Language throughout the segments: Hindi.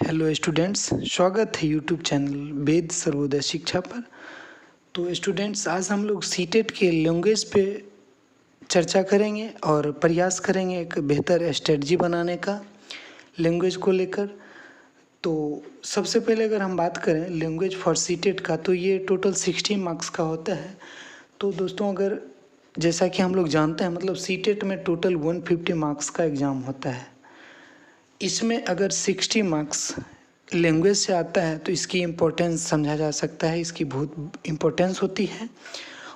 हेलो स्टूडेंट्स, स्वागत है यूट्यूब चैनल वेद सर्वोदय शिक्षा पर। तो स्टूडेंट्स, आज हम लोग सीटेट के लैंग्वेज पे चर्चा करेंगे और प्रयास करेंगे एक बेहतर स्ट्रेटजी बनाने का लैंग्वेज को लेकर। तो सबसे पहले अगर हम बात करें लैंग्वेज फॉर सीटेट का, तो ये टोटल 60 मार्क्स का होता है। तो दोस्तों, अगर जैसा कि हम लोग जानते हैं, मतलब सीटेट में टोटल 150 मार्क्स का एग्ज़ाम होता है। इसमें अगर 60 मार्क्स लैंग्वेज से आता है तो इसकी इम्पोर्टेंस समझा जा सकता है, इसकी बहुत इम्पोर्टेंस होती है।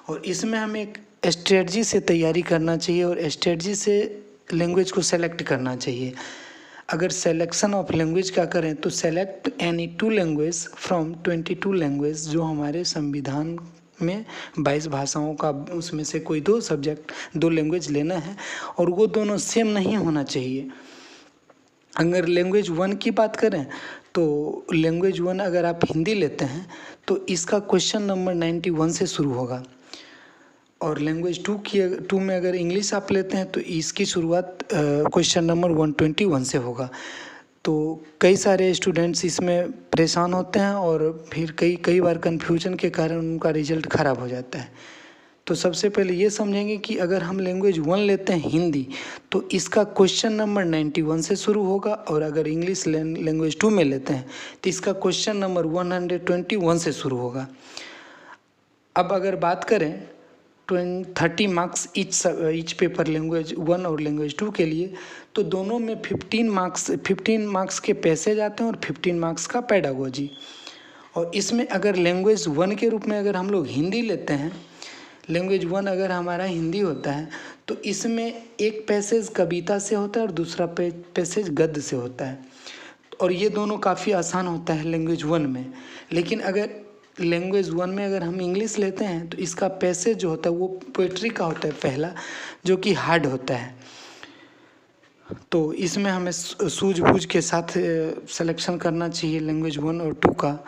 और इसमें हमें एक स्ट्रेटजी से तैयारी करना चाहिए और स्ट्रेटजी से लैंग्वेज को सेलेक्ट करना चाहिए। अगर सेलेक्शन ऑफ लैंग्वेज का करें तो select any 2 language from 22 language, जो हमारे संविधान में 22 भाषाओं का, उसमें से कोई 2 सब्जेक्ट 2 लैंग्वेज लेना है और वो दोनों सेम नहीं होना चाहिए। अगर लैंग्वेज 1 की बात करें तो लैंग्वेज 1 अगर आप हिंदी लेते हैं तो इसका क्वेश्चन नंबर 91 से शुरू होगा। और लैंग्वेज 2 में अगर इंग्लिश आप लेते हैं तो इसकी शुरुआत क्वेश्चन नंबर 121 से होगा। तो कई सारे स्टूडेंट्स इसमें परेशान होते हैं और फिर कई बार कन्फ्यूजन के कारण उनका रिजल्ट ख़राब हो जाता है। तो सबसे पहले ये समझेंगे कि अगर हम लैंग्वेज 1 लेते हैं हिंदी, तो इसका क्वेश्चन नंबर 91 से शुरू होगा। और अगर इंग्लिश लैंग्वेज 2 में लेते हैं तो इसका क्वेश्चन नंबर 121 से शुरू होगा। अब अगर बात करें 30 मार्क्स ईच पेपर लैंग्वेज 1 और लैंग्वेज 2 के लिए, तो दोनों में 15 मार्क्स के पैसेज आते हैं और 15 मार्क्स का पेडागोजी। और इसमें अगर लैंग्वेज 1 के रूप में अगर हम लोग हिंदी लेते हैं, लैंग्वेज 1 अगर हमारा हिंदी होता है तो इसमें एक पैसेज कविता से होता है और दूसरा पैसेज गद्य से होता है। और ये दोनों काफ़ी आसान होता है लैंग्वेज 1 में। लेकिन अगर लैंग्वेज 1 में अगर हम इंग्लिश लेते हैं तो इसका पैसेज जो होता है वो पोइट्री का होता है पहला, जो कि हार्ड होता है। तो इसमें हमें सूझबूझ के साथ सिलेक्शन करना चाहिए लैंग्वेज 1 और 2 का।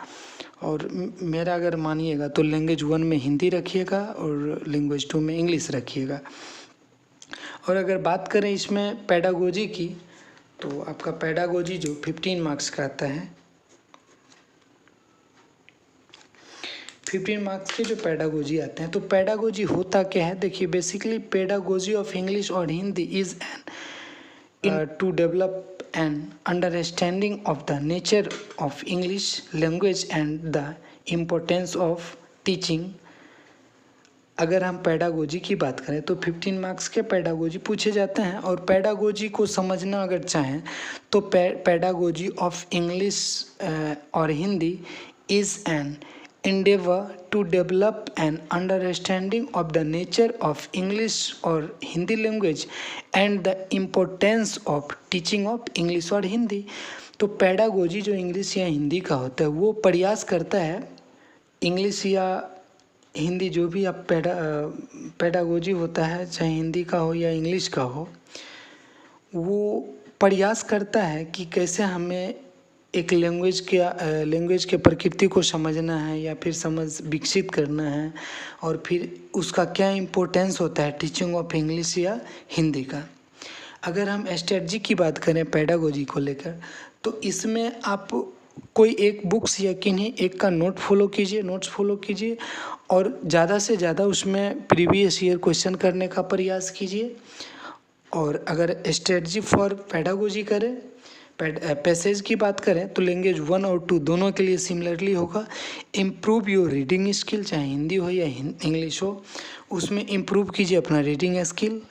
और मेरा अगर मानिएगा तो लैंग्वेज 1 में हिंदी रखिएगा और लैंग्वेज 2 में इंग्लिश रखिएगा। और अगर बात करें इसमें पेडागोजी की, तो आपका पेडागोजी जो 15 मार्क्स का आता है, 15 मार्क्स के जो पेडागोजी आते हैं, तो पेडागोजी होता क्या है, देखिए बेसिकली पेडागोजी ऑफ इंग्लिश और Hindi is an to develop an understanding of the nature of English language and the importance of teaching। अगर हम पेडागोजी की बात करें तो 15 मार्क्स के पेडागोजी पूछे जाते हैं। और पेडागोजी को समझना अगर चाहें तो पेडागोजी ऑफ इंग्लिश और Hindi is an endeavor to develop an understanding of the nature of English or Hindi language and the importance of teaching of English और हिंदी। तो पेडागोजी जो इंग्लिश या हिंदी का होता है वो प्रयास करता है, इंग्लिश या हिंदी जो भी आप पेडागोजी होता है, चाहे हिंदी का हो या इंग्लिश का हो, वो प्रयास करता है कि कैसे हमें एक लैंग्वेज के प्रकृति को समझना है या फिर समझ विकसित करना है, और फिर उसका क्या इम्पोर्टेंस होता है टीचिंग ऑफ इंग्लिश या हिंदी का। अगर हम स्ट्रेटजी की बात करें पेडागोजी को लेकर, तो इसमें आप कोई एक बुक्स या किन्हीं एक का नोट्स फॉलो कीजिए और ज़्यादा से ज़्यादा उसमें प्रीवियस ईयर क्वेश्चन करने का प्रयास कीजिए। और अगर स्ट्रेटजी फॉर पेडागोजी करें, पैसेज की बात करें, तो लैंग्वेज 1 और 2 दोनों के लिए सिमिलरली होगा। इम्प्रूव योर रीडिंग स्किल, चाहे हिंदी हो या इंग्लिश हो, उसमें इम्प्रूव कीजिए अपना रीडिंग स्किल।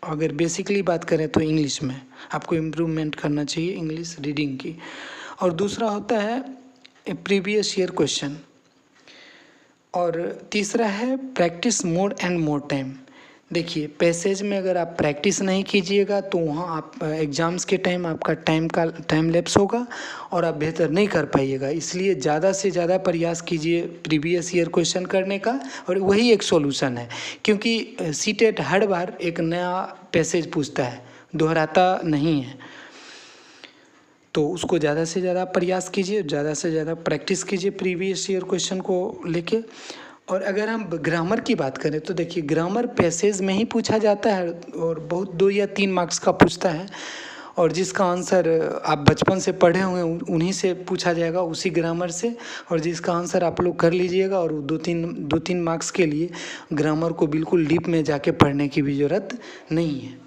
अगर बेसिकली बात करें तो इंग्लिश में आपको इम्प्रूवमेंट करना चाहिए इंग्लिश रीडिंग की। और दूसरा होता है प्रीवियस ईयर क्वेश्चन। और तीसरा है practice more and more time. देखिए पैसेज में अगर आप प्रैक्टिस नहीं कीजिएगा तो वहाँ आप एग्ज़ाम्स के टाइम आपका टाइम लैप्स होगा और आप बेहतर नहीं कर पाइएगा। इसलिए ज़्यादा से ज़्यादा प्रयास कीजिए प्रीवियस ईयर क्वेश्चन करने का, और वही एक सॉल्यूशन है। क्योंकि सीटेट हर बार एक नया पैसेज पूछता है, दोहराता नहीं है। तो उसको ज़्यादा से ज़्यादा प्रयास कीजिए, ज़्यादा से ज़्यादा प्रैक्टिस कीजिए प्रीवियस ईयर क्वेश्चन को लेके। और अगर हम ग्रामर की बात करें तो देखिए ग्रामर पैसेज में ही पूछा जाता है और बहुत 2 या 3 मार्क्स का पूछता है। और जिसका आंसर आप बचपन से पढ़े हुए हैं उन्हीं से पूछा जाएगा, उसी ग्रामर से। और जिसका आंसर आप लोग कर लीजिएगा, और 2-3 मार्क्स के लिए ग्रामर को बिल्कुल डीप में जाके पढ़ने की भी ज़रूरत नहीं है।